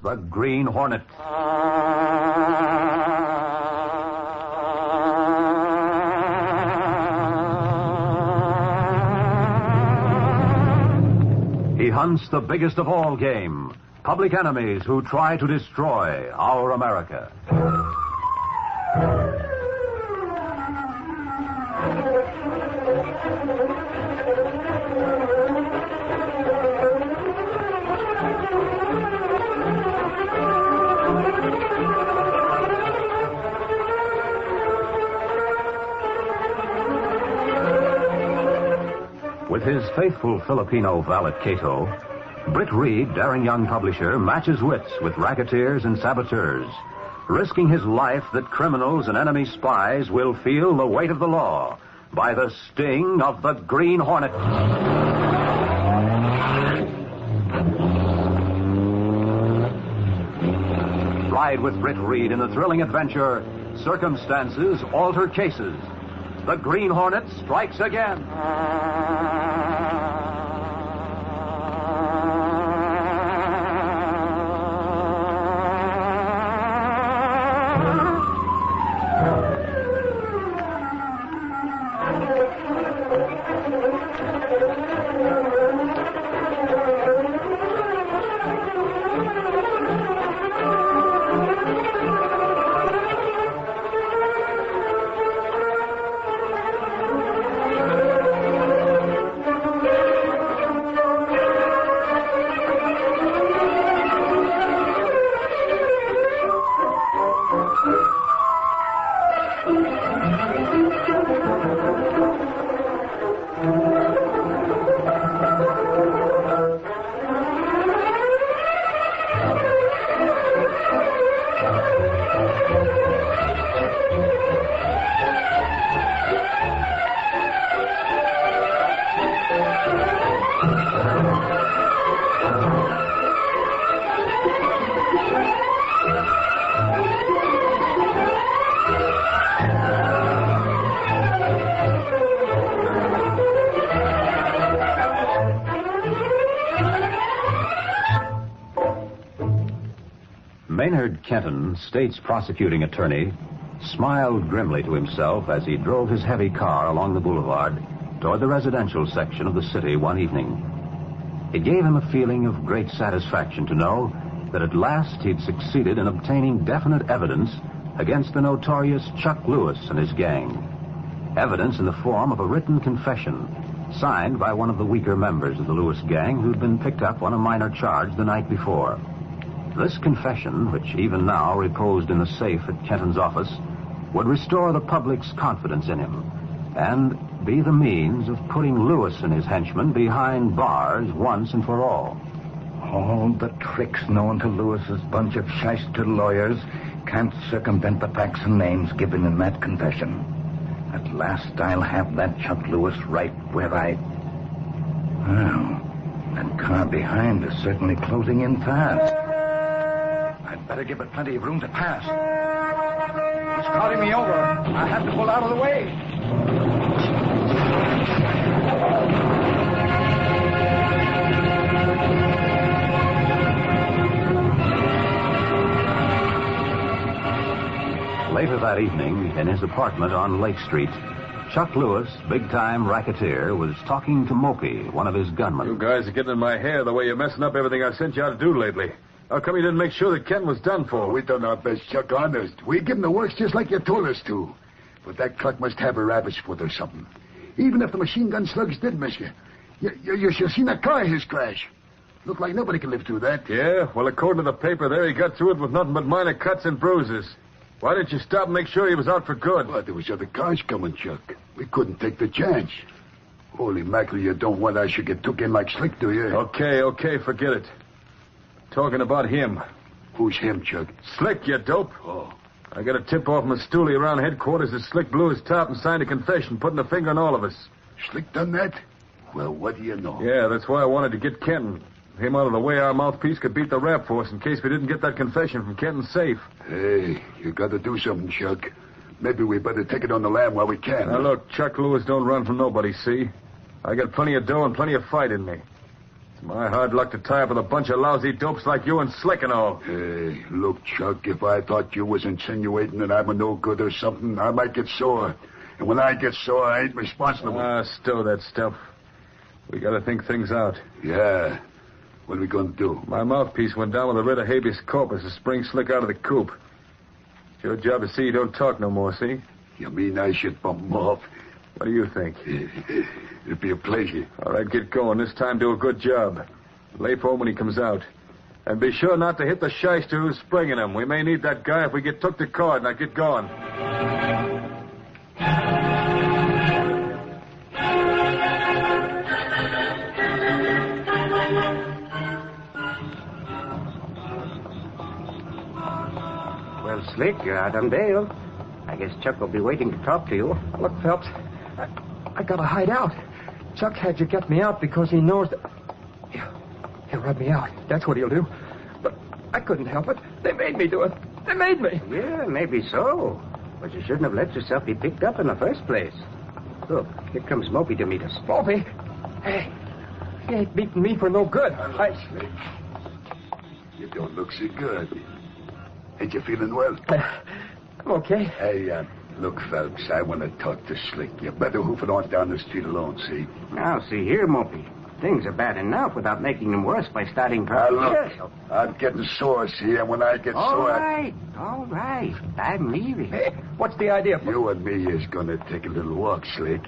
the Green Hornet. He hunts the biggest of all game, public enemies who try to destroy our America. With his faithful Filipino valet Kato, Britt Reid, daring young publisher, matches wits with racketeers and saboteurs, risking his life that criminals and enemy spies will feel the weight of the law by the sting of the Green Hornet. Ride with Britt Reid in the thrilling adventure, Circumstances Alter Cases. The Green Hornet strikes again. Maynard Kenton, state's prosecuting attorney, smiled grimly to himself as he drove his heavy car along the boulevard toward the residential section of the city one evening. It gave him a feeling of great satisfaction to know that at last he'd succeeded in obtaining definite evidence against the notorious Chuck Lewis and his gang. Evidence in the form of a written confession signed by one of the weaker members of the Lewis gang who'd been picked up on a minor charge the night before. This confession, which even now reposed in the safe at Kenton's office, would restore the public's confidence in him and be the means of putting Lewis and his henchmen behind bars once and for all. All the tricks known to Lewis's bunch of shyster lawyers can't circumvent the facts and names given in that confession. At last I'll have that Chuck Lewis right where I... Well, that car behind is certainly closing in fast. I'd better give it plenty of room to pass. He's crowding me over. I have to pull out of the way. Later that evening, in his apartment on Lake Street, Chuck Lewis, big-time racketeer, was talking to Mopey, one of his gunmen. You guys are getting in my hair the way you're messing up everything I've sent you out to do lately. How come you didn't make sure that Ken was done for? We done our best, Chuck, honest. We give him the works just like you told us to. But that Cluck must have a rabbit's foot or something. Even if the machine gun slugs did miss you. You should have seen that car his crash. Looked like nobody could live through that. Yeah? Well, according to the paper there, he got through it with nothing but minor cuts and bruises. Why didn't you stop and make sure he was out for good? Well, there was other cars coming, Chuck. We couldn't take the chance. Holy mackerel, you don't want I should get took in like Slick, do you? Okay, forget it. Talking about him. Who's him, Chuck? Slick, you dope. Oh. I got a tip off my stoolie around headquarters that Slick blew his top and signed a confession, putting a finger on all of us. Slick done that? Well, what do you know? Yeah, that's why I wanted to get Kenton. Him out of the way our mouthpiece could beat the rap force in case we didn't get that confession from Kenton's safe. Hey, you gotta do something, Chuck. Maybe we better take it on the lam while we can. Now, look, Chuck Lewis don't run from nobody, see? I got plenty of dough and plenty of fight in me. It's My hard luck to tie up with a bunch of lousy dopes like you and Slick and all. Hey, look, Chuck, if I thought you was insinuating that I'm a no good or something, I might get sore. And when I get sore, I ain't responsible. Stow that stuff. We gotta think things out. Yeah. What are we going to do? My mouthpiece went down with a writ of habeas corpus to spring Slick out of the coop. It's your job to see you don't talk no more, see? You mean I should bump him off? What do you think? It'd be a pleasure. All right, get going. This time do a good job. Lay for him when he comes out. And be sure not to hit the shyster who's springing him. We may need that guy if we get took to court. Now get going. Well, Slick, you're out on bail. I guess Chuck will be waiting to talk to you. Look, Phelps, I gotta hide out. Chuck had you get me out because he knows that... He'll rub me out. That's what he'll do. But I couldn't help it. They made me do it. They made me. Yeah, maybe so. But you shouldn't have let yourself be picked up in the first place. Look, here comes Mopey to meet us. Mopey? Hey, he ain't beating me for no good. You don't look so good. Ain't you feeling well? I'm okay. Hey, look, Phelps, I want to talk to Slick. You better hoof it on down the street alone, see? Now, see here, Mopey. Things are bad enough without making them worse by starting talking. Look, I'm getting sore, see? And when I get all sore... All right. I'm leaving. Hey, what's the idea? You and me is going to take a little walk, Slick.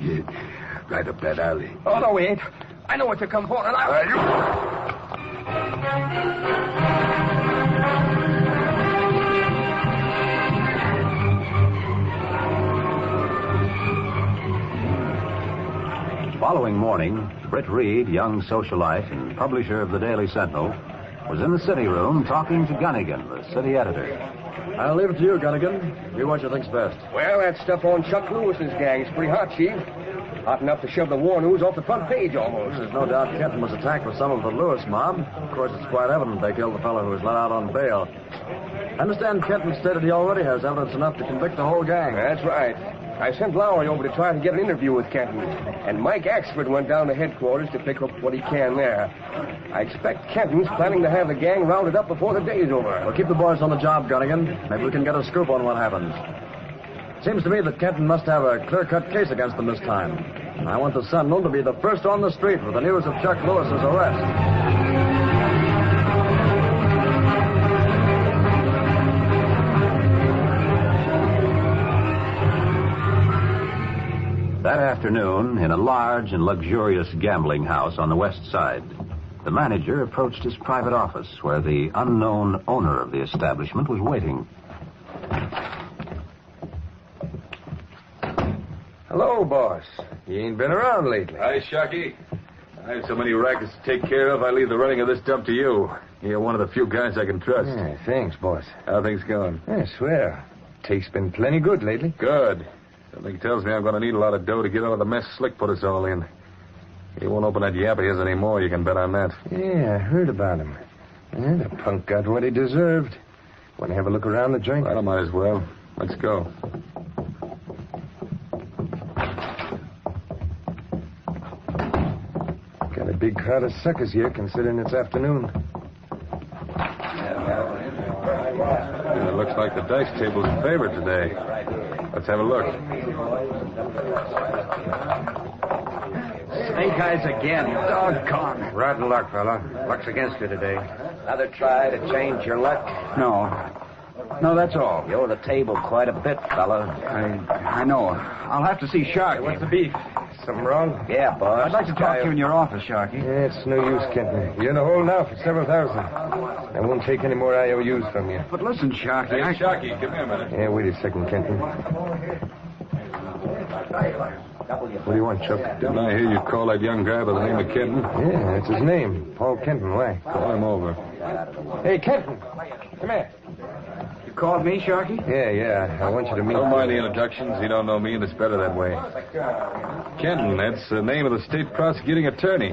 Right up that alley. Oh, no, we ain't. I know what you come for, and Following morning, Britt Reid, young socialite and publisher of the Daily Sentinel, was in the city room talking to Gunnigan, the city editor. I'll leave it to you, Gunnigan. Do what you think's best. Well, that stuff on Chuck Lewis's gang is pretty hot, Chief. Hot enough to shove the war news off the front page, almost. There's no doubt Kenton was attacked with some of the Lewis mob. Of course, it's quite evident they killed the fellow who was let out on bail. I understand Kenton stated he already has evidence enough to convict the whole gang. That's right. I sent Lowry over to try to get an interview with Kenton, and Mike Axford went down to headquarters to pick up what he can there. I expect Kenton's planning to have the gang rounded up before the day's over. Well, keep the boys on the job, Gunnigan. Maybe we can get a scoop on what happened. Seems to me that Kenton must have a clear-cut case against them this time. And I want the Sentinel to be the first on the street with the news of Chuck Lewis's arrest. That afternoon, in a large and luxurious gambling house on the west side, the manager approached his private office where the unknown owner of the establishment was waiting. Hello, boss. You ain't been around lately. Hi, Sharky. I have so many rackets to take care of, I leave the running of this dump to you. You're one of the few guys I can trust. Yeah, thanks, boss. How things going? I swear. Taste's been plenty good lately. Good. Something tells me I'm going to need a lot of dough to get out of the mess Slick put us all in. He won't open that yap of his anymore, you can bet on that. Yeah, I heard about him. Yeah, the punk got what he deserved. Want to have a look around the joint? Well, I might as well. Let's go. Got a big crowd of suckers here, considering it's afternoon. It looks like the dice table's in favor today. Let's have a look. Snake eyes again. Doggone. Rotten luck, fella. Luck's against you today. Another try to change your luck? No, that's all. You owe the table quite a bit, fella. I know. I'll have to see Sharky. What's the beef? Something wrong? Yeah, boss. I'd like to talk to you in your office, Sharky. Yeah, it's no use, Kenton. You're in a hole now for several thousand. I won't take any more IOUs from you. But listen, Sharky, Hey, Sharky, give me a minute. Yeah, wait a second, Kenton. What do you want, Chuck? Didn't I hear you call that young guy by the name of Kenton? Yeah, that's his name. Paul Kenton. Why? Call him over. Hey, Kenton. Come here. You called me, Sharky? Yeah. I want you to meet... Don't mind the introductions. You don't know me, and it's better that way. Kenton, that's the name of the state prosecuting attorney.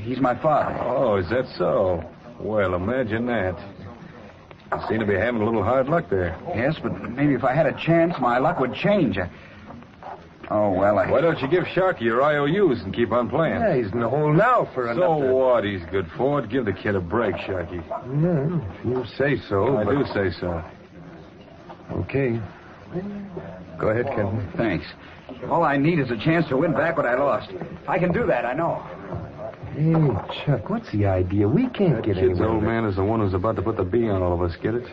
He's my father. Oh, is that so? Well, imagine that. You seem to be having a little hard luck there. Yes, but maybe if I had a chance, my luck would change. Oh, well, Why don't you give Sharky your IOUs and keep on playing? Yeah, he's in the hole now for So what? He's good for it. Give the kid a break, Sharky. Yeah, you say so. I do say so. Okay. Go ahead, Kenton. Thanks. All I need is a chance to win back what I lost. I can do that, I know. Hey, Chuck, what's the idea? We can't get Kid's anywhere. old man is the one who's about to put the bee on all of us, get it?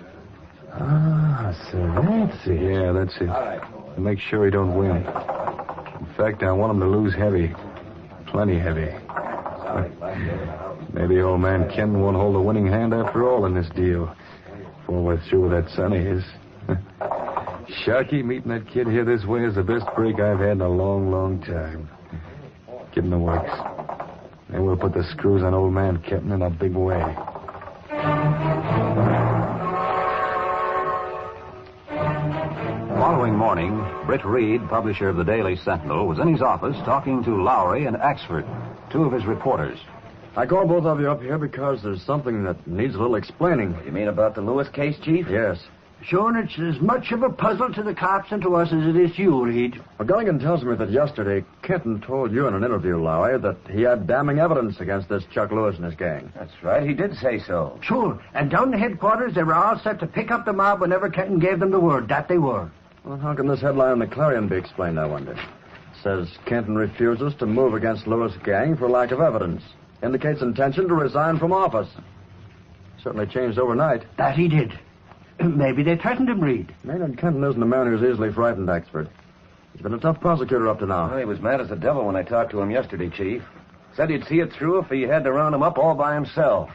Ah, so that's it. Yeah, that's it. All right. Make sure he don't win. In fact, I want him to lose heavy. Plenty heavy. Maybe old man Ken won't hold a winning hand after all in this deal. Before we're through with that son of his. Sharky, meeting that kid here this way is the best break I've had in a long, long time. Give him the works. Then we'll put the screws on old man Kenton in a big way. Following morning, Britt Reid, publisher of the Daily Sentinel, was in his office talking to Lowry and Axford, two of his reporters. I called both of you up here because there's something that needs a little explaining. You mean about the Lewis case, Chief? Yes. Sure, and it's as much of a puzzle to the cops and to us as it is to you, Reid. Well, Gunnigan tells me that yesterday Kenton told you in an interview, Lowry, that he had damning evidence against this Chuck Lewis and his gang. That's right. He did say so. Sure, and down the headquarters, they were all set to pick up the mob whenever Kenton gave them the word. That they were. Well, how can this headline in the Clarion be explained, I wonder? It says Kenton refuses to move against Lewis' gang for lack of evidence. Indicates intention to resign from office. Certainly changed overnight. That he did. Maybe they threatened him, Reid. Maynard Kenton isn't a man who's easily frightened, Axford. He's been a tough prosecutor up to now. Well, he was mad as the devil when I talked to him yesterday, Chief. Said he'd see it through if he had to round him up all by himself.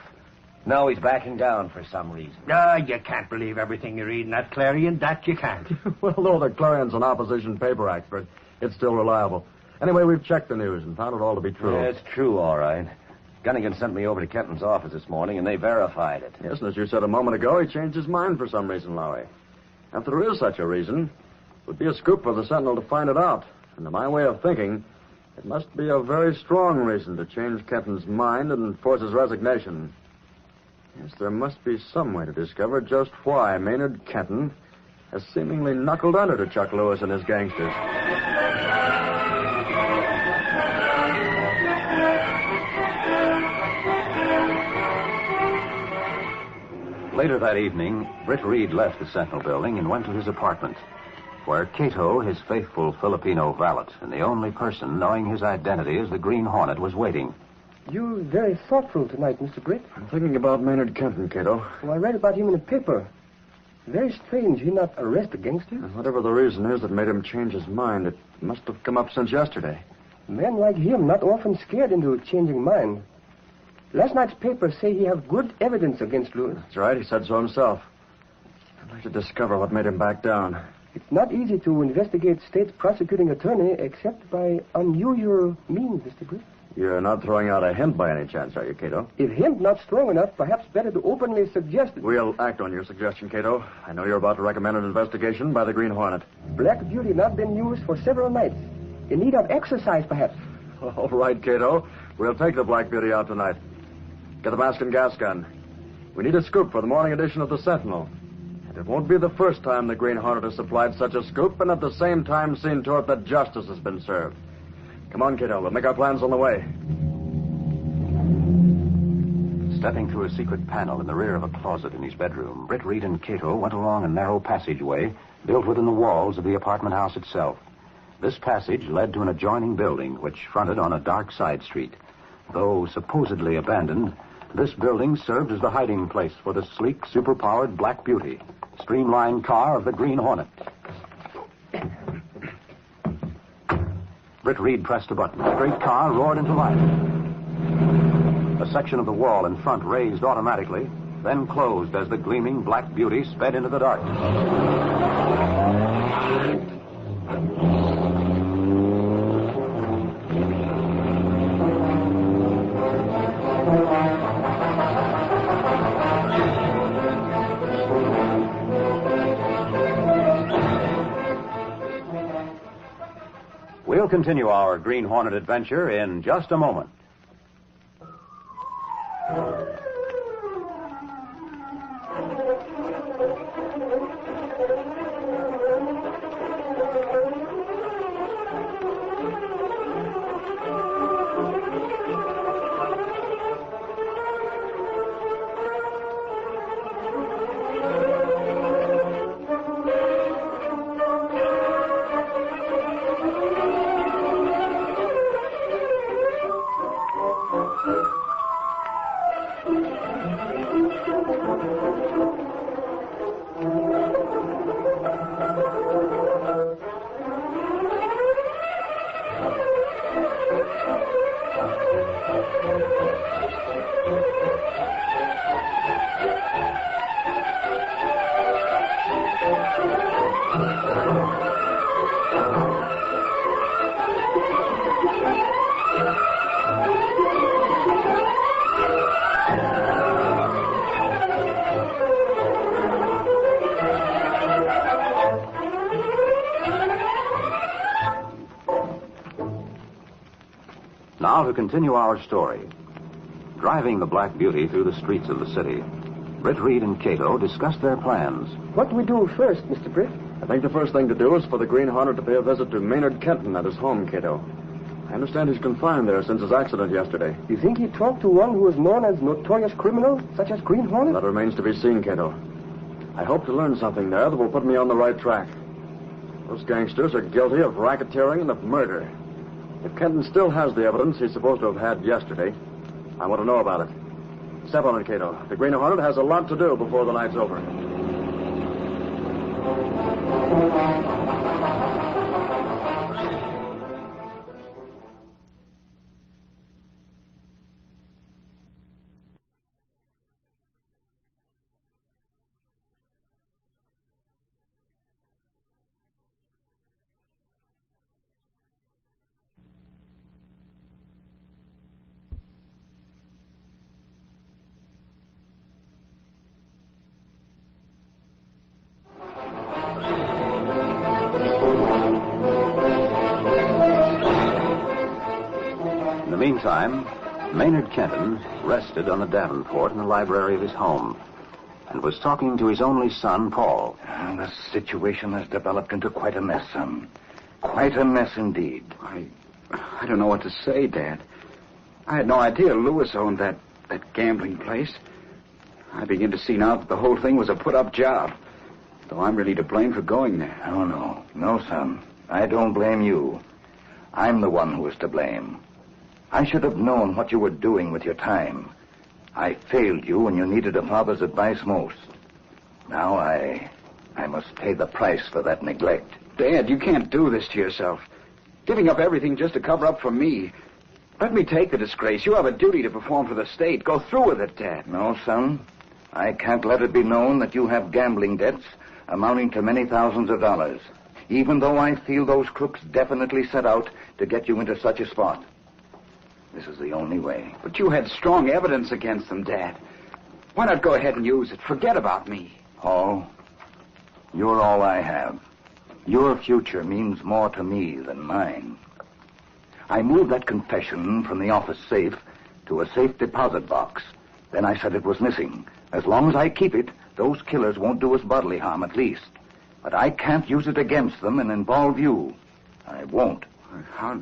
Now he's backing down for some reason. Ah, you can't believe everything you read in that Clarion. That you can't. Well, though the Clarion's an opposition paper, Axford, it's still reliable. Anyway, we've checked the news and found it all to be true. Yeah, it's true, all right. Gunnigan sent me over to Kenton's office this morning, and they verified it. Yes, and as you said a moment ago, he changed his mind for some reason, Lowry. If there is such a reason, it would be a scoop for the Sentinel to find it out. And to my way of thinking, it must be a very strong reason to change Kenton's mind and force his resignation. Yes, there must be some way to discover just why Maynard Kenton has seemingly knuckled under to Chuck Lewis and his gangsters. Later that evening, Britt Reid left the Sentinel building and went to his apartment, where Kato, his faithful Filipino valet, and the only person knowing his identity as the Green Hornet, was waiting. You're very thoughtful tonight, Mr. Britt. I'm thinking about Maynard Kenton, Kato. Well, I read about him in the paper. Very strange he not arrest a gangster. Whatever the reason is that made him change his mind, it must have come up since yesterday. Men like him not often scared into changing mind. Last night's papers say he have good evidence against Lewis. That's right, he said so himself. I'd like to discover what made him back down. It's not easy to investigate state's prosecuting attorney except by unusual means, Mr. Britt. You're not throwing out a hint by any chance, are you, Kato? If hint not strong enough, perhaps better to openly suggest it. We'll act on your suggestion, Kato. I know you're about to recommend an investigation by the Green Hornet. Black Beauty not been used for several nights. In need of exercise, perhaps. All right, Kato. We'll take the Black Beauty out tonight. Get the mask and gas gun. We need a scoop for the morning edition of the Sentinel. And it won't be the first time the Green Hornet has supplied such a scoop and at the same time seen to it that justice has been served. Come on, Kato. We'll make our plans on the way. Stepping through a secret panel in the rear of a closet in his bedroom, Britt Reid and Kato went along a narrow passageway built within the walls of the apartment house itself. This passage led to an adjoining building which fronted on a dark side street. Though supposedly abandoned, this building served as the hiding place for the sleek, superpowered Black Beauty, streamlined car of the Green Hornet. Britt Reid pressed a button. The great car roared into life. A section of the wall in front raised automatically, then closed as the gleaming Black Beauty sped into the dark. We'll continue our Green Hornet adventure in just a moment. Now to continue our story. Driving the Black Beauty through the streets of the city, Britt Reid and Kato discussed their plans. What do we do first, Mr. Britt? I think the first thing to do is for the Green Hornet to pay a visit to Maynard Kenton at his home, Kato. I understand he's confined there since his accident yesterday. You think he talked to one who is known as notorious criminal, such as Green Hornet? That remains to be seen, Kato. I hope to learn something there that will put me on the right track. Those gangsters are guilty of racketeering and of murder. If Kenton still has the evidence he's supposed to have had yesterday, I want to know about it. Step on it, Kato. The Green Hornet has a lot to do before the night's over. In the meantime, Maynard Kenton rested on the Davenport in the library of his home and was talking to his only son, Paul. The situation has developed into quite a mess, son. Quite a mess indeed. I don't know what to say, Dad. I had no idea Lewis owned that gambling place. I begin to see now that the whole thing was a put-up job, though I'm really to blame for going there. Oh, no. No, son. I don't blame you. I'm the one who is to blame. I should have known what you were doing with your time. I failed you when you needed a father's advice most. Now I must pay the price for that neglect. Dad, you can't do this to yourself. Giving up everything just to cover up for me. Let me take the disgrace. You have a duty to perform for the state. Go through with it, Dad. No, son. I can't let it be known that you have gambling debts amounting to many thousands of dollars, even though I feel those crooks definitely set out to get you into such a spot. This is the only way. But you had strong evidence against them, Dad. Why not go ahead and use it? Forget about me. Paul, you're all I have. Your future means more to me than mine. I moved that confession from the office safe to a safe deposit box. Then I said it was missing. As long as I keep it, those killers won't do us bodily harm, at least. But I can't use it against them and involve you. I won't. How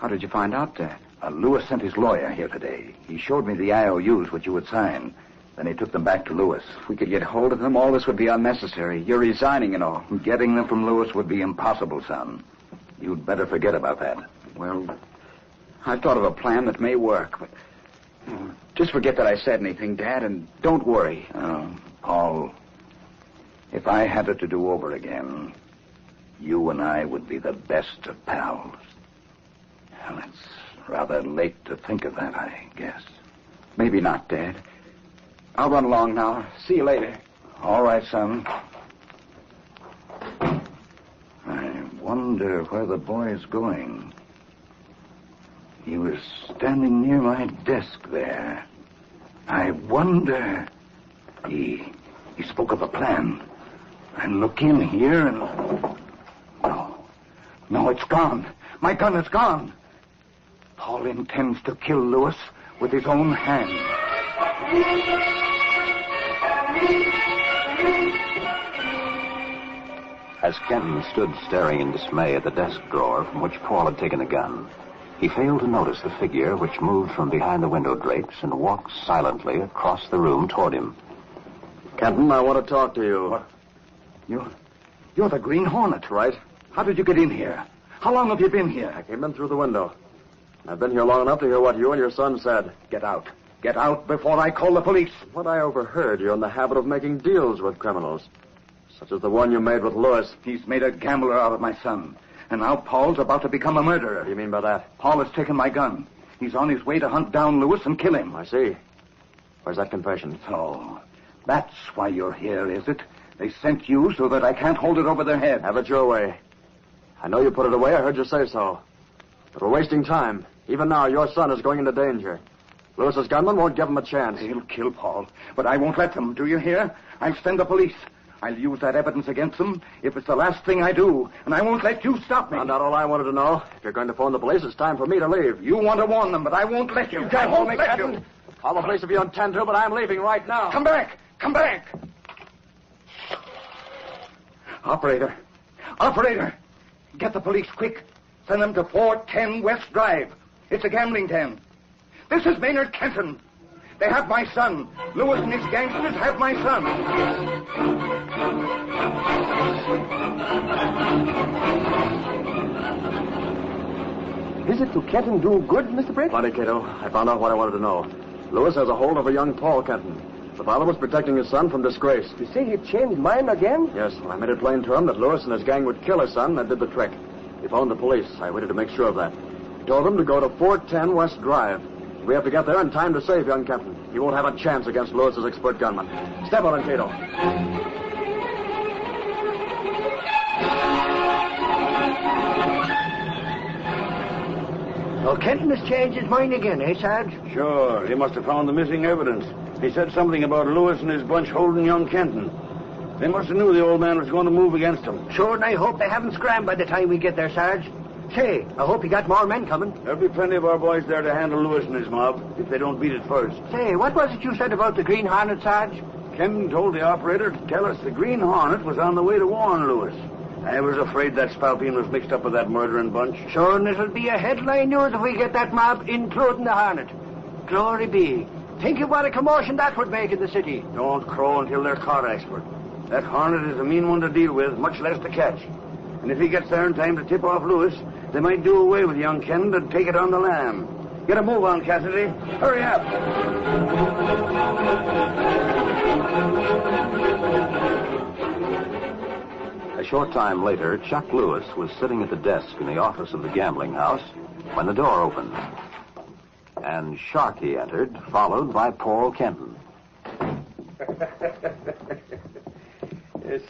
did you find out, Dad? Lewis sent his lawyer here today. He showed me the IOUs which you had signed. Then he took them back to Lewis. If we could get hold of them, all this would be unnecessary. You're resigning and all. Getting them from Lewis would be impossible, son. You'd better forget about that. Well, I've thought of a plan that may work, but just forget that I said anything, Dad, and don't worry. Paul, if I had it to do over again, you and I would be the best of pals. Well, it's rather late to think of that, I guess. Maybe not, Dad. I'll run along now. See you later. All right, son. I wonder where the boy's going. He was standing near my desk there. I wonder... He spoke of a plan. I look in here and... No, it's gone. My gun is gone. Paul intends to kill Lewis with his own hand. As Kenton stood staring in dismay at the desk drawer from which Paul had taken a gun, he failed to notice the figure which moved from behind the window drapes and walked silently across the room toward him. Kenton, I want to talk to you. What? You're the Green Hornet, right? How did you get in here? How long have you been here? I came in through the window. I've been here long enough to hear what you and your son said. Get out. Get out before I call the police. What I overheard, you're in the habit of making deals with criminals, such as the one you made with Lewis. He's made a gambler out of my son. And now Paul's about to become a murderer. What do you mean by that? Paul has taken my gun. He's on his way to hunt down Lewis and kill him. I see. Where's that confession? So, that's why you're here, is it? They sent you so that I can't hold it over their head. Have it your way. I know you put it away. I heard you say so. But we're wasting time. Even now, your son is going into danger. Lewis's gunmen won't give him a chance. They'll kill Paul, but I won't let them. Do you hear? I'll send the police. I'll use that evidence against them if it's the last thing I do, and I won't let you stop me. Found out all I wanted to know. If you're going to phone the police, it's time for me to leave. You want to warn them, but I won't let you. I won't let you. Call the police if you intend to, but I'm leaving right now. Come back! Come back! Operator! Get the police quick. Send them to 410 West Drive. It's a gambling den. This is Maynard Kenton. They have my son. Lewis and his gangsters have my son. Visit to Kenton do good, Mr. Britt? Plenty, Kato. I found out what I wanted to know. Lewis has a hold of a young Paul Kenton. The father was protecting his son from disgrace. You say he changed mind again? Yes, I made it plain to him that Lewis and his gang would kill his son. That did the trick. He phoned the police. I waited to make sure of that. He told them to go to 410 West Drive. We have to get there in time to save young Kenton. He won't have a chance against Lewis's expert gunman. Step on it, Kato. So Kenton has changed his mind again, eh, Sarge? Sure. He must have found the missing evidence. He said something about Lewis and his bunch holding young Kenton. They must have knew the old man was going to move against them. Sure, and I hope they haven't scrammed by the time we get there, Sarge. Say, I hope you got more men coming. There'll be plenty of our boys there to handle Lewis and his mob, if they don't beat it first. Say, what was it you said about the Green Hornet, Sarge? Kenton told the operator to tell us the Green Hornet was on the way to warn Lewis. I was afraid that Spalpeen was mixed up with that murdering bunch. Sure, and it'll be a headline news if we get that mob, including the Hornet. Glory be. Think of what a commotion that would make in the city. Don't crow until they're caught, expert. That Hornet is a mean one to deal with, much less to catch. And if he gets there in time to tip off Lewis, they might do away with young Kenton and take it on the lam. Get a move on, Cassidy. Hurry up. A short time later, Chuck Lewis was sitting at the desk in the office of the gambling house when the door opened. And Sharkey entered, followed by Paul Kenton.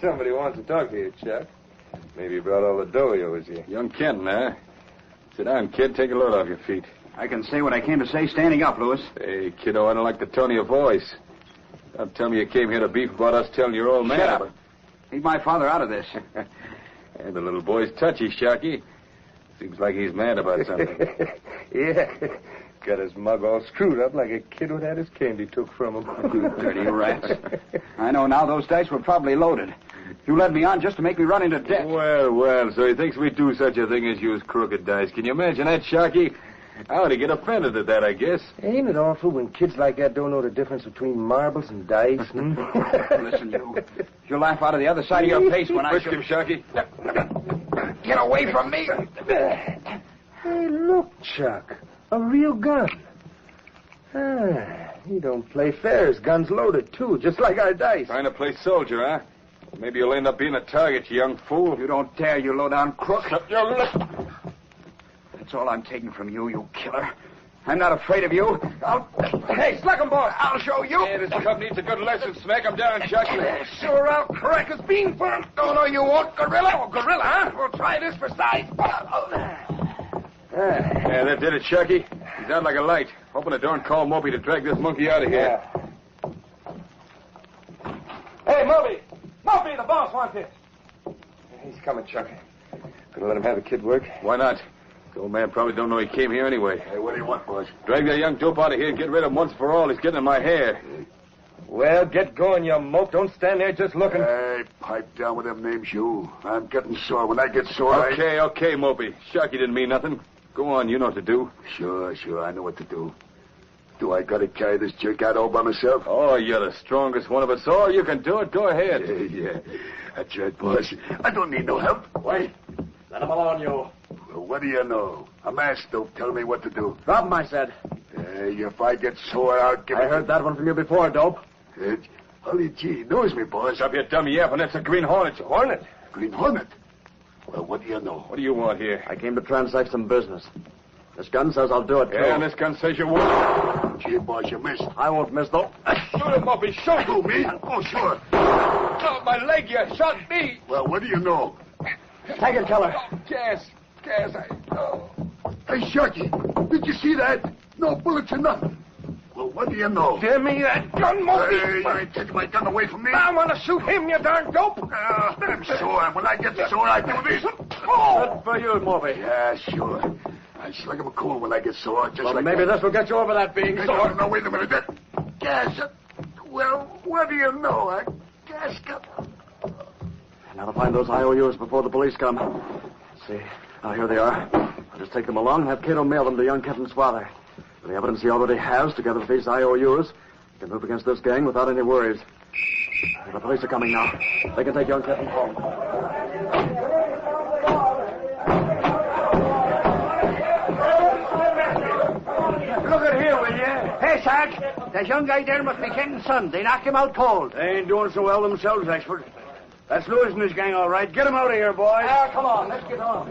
Somebody wants to talk to you, Chuck. Maybe you brought all the dough you was here. Young Kenton, huh? Sit down, kid. Take a load off your feet. I can say what I came to say standing up, Lewis. Hey, kiddo, I don't like the tone of your voice. Don't tell me you came here to beef about us telling your old man. Shut up. Leave my father out of this. Hey, the little boy's touchy, Sharky. Seems like he's mad about something. Yeah. Got his mug all screwed up like a kid who had his candy took from him. You dirty rats. I know now those dice were probably loaded. You led me on just to make me run into debt. Well, so he thinks we do such a thing as use crooked dice. Can you imagine that, Sharky? I ought to get offended at that, I guess. Ain't it awful when kids like that don't know the difference between marbles and dice? Listen, you laugh out of the other side of your face when I... Frisk him, Sharky. Get away from me. Hey, look, Chuck. A real gun. He don't play fair. His gun's loaded, too, just like our dice. Trying to play soldier, huh? Well, maybe you'll end up being a target, you young fool. You don't dare, you low-down crook. Shut your lip. That's all I'm taking from you, you killer. I'm not afraid of you. Hey, slug 'em, boy. I'll show you. Yeah, this cub needs a good lesson. Smack him down, Sharky. Sure, I'll crack his bean for him. Oh, no, you won't, gorilla. Oh, gorilla, huh? We'll try this for size. Yeah, that did it, Sharky. He's out like a light. Open the door and call Moby to drag this monkey out of here. Hey, Moby! Moby, the boss wants it. He's coming, Chuck. Gonna let him have the kid work? Why not? The old man probably don't know he came here anyway. Hey, what do you want, boss? Drag that young dope out of here and get rid of him once for all. He's getting in my hair. Well, get going, you moke. Don't stand there just looking. Hey, pipe down with them names, you. I'm getting sore. When I get sore, Okay, Moby. Sharky didn't mean nothing. Go on, you know what to do. Sure, I know what to do. Do I gotta carry this jerk out all by myself? Oh, you're the strongest one of us all. You can do it. Go ahead. Yeah. That's right, boss. I don't need no help. Wait. Let him alone, you. Well, what do you know? A masked dope telling me what to do. Drop him, I said. Hey, if I get sore, I'll give I heard that one from you before, dope. Holly G knows me, boss. Stop your dumb yapping. That's a Green Hornet. Hornet? Green Hornet? Well, what do you know? What do you want here? I came to transact some business. This gun says I'll do it, too. Yeah, and this gun says you won't. Gee, boss, you missed. I won't miss, though. Shoot him, Moby. Shoot him. Who, me? Oh, sure. Oh, my leg, you shot me. Well, what do you know? Take it, killer. Gas. Hey, Sharky, did you see that? No bullets or nothing. Well, what do you know? Give me that gun, Mopey. Hey, you ain't taking my gun away from me. I want to shoot him, you darn dope. I'm sore. When I get sore, I do this. Good for you, Mopey. Yeah, sure. I slug him a cool when I get sore. Just Well, like maybe that. this will get you over that being sore. No, wait a minute. That gas. Well, what do you know? A gas gun. Now to find those IOUs before the police come. Let's see. Oh, here they are. I'll just take them along and have Kato mail them to young Kenton's father. With the evidence he already has, together with these IOUs, he can move against this gang without any worries. The police are coming now. They can take young Kenton home. Look at here, will you? Hey, Sarge, that young guy there must be Kenton's son. They knocked him out cold. They ain't doing so well themselves, expert. That's Lewis and his gang, all right. Get him out of here, boys. Come on, let's get on.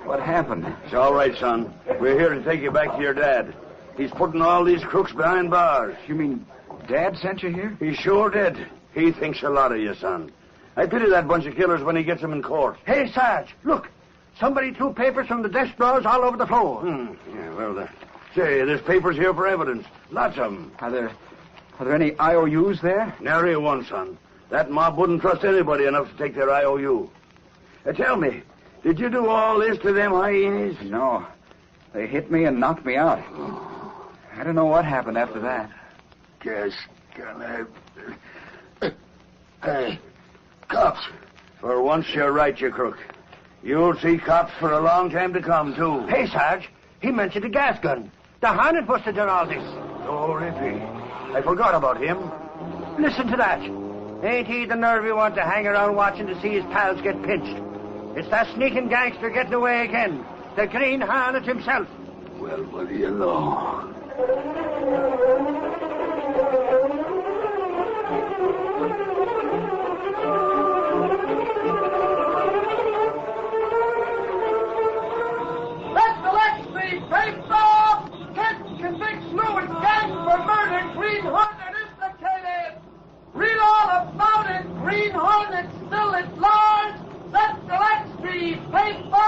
What happened? It's all right, son. We're here to take you back to your dad. He's putting all these crooks behind bars. You mean Dad sent you here? He sure did. He thinks a lot of you, son. I pity that bunch of killers when he gets them in court. Hey, Sarge, look. Somebody threw papers from the desk drawers all over the floor. Yeah, well, say, there's papers here for evidence. Lots of them. Are there any IOUs there? Nary one, son. That mob wouldn't trust anybody enough to take their IOU. Tell me, did you do all this to them hyenas? No. They hit me and knocked me out. I don't know what happened after that. Gas gun. Hey, cops. For once, you're right, you crook. You'll see cops for a long time to come, too. Hey, Sarge, he mentioned a gas gun. The Hornet must have done all this. Oh, Rippy. I forgot about him. Listen to that. Ain't he the nervy one to hang around watching to see his pals get pinched? It's that sneaking gangster getting away again. The Green Hornet himself. Well, what do you know? That's the Lexley paper! Kent convicts Lewis gang for murder. Green Hornet implicated. Read all about it. Green Hornet still at large. That's the Lexley paper!